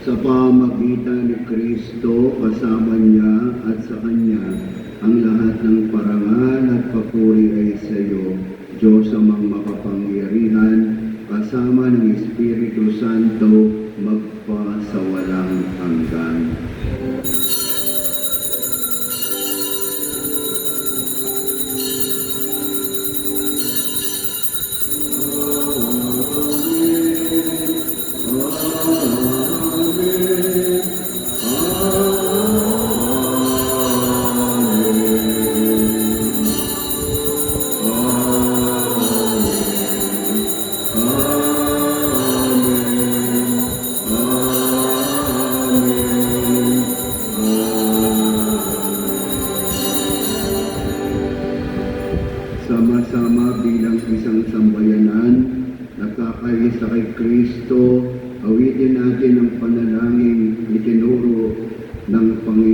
Sa pamagitan ni Kristo, kasama niya at sa Kanya, ang lahat ng parangal at papuri ay sa iyo, Diyos amang makapangyarihan, kasama ng Espiritu Santo, magpa sa walang hanggan. Sama-sama bilang isang sambayanan, nakakaisa kay Kristo, awitin natin ang panalangin itinuro ng Panginoon.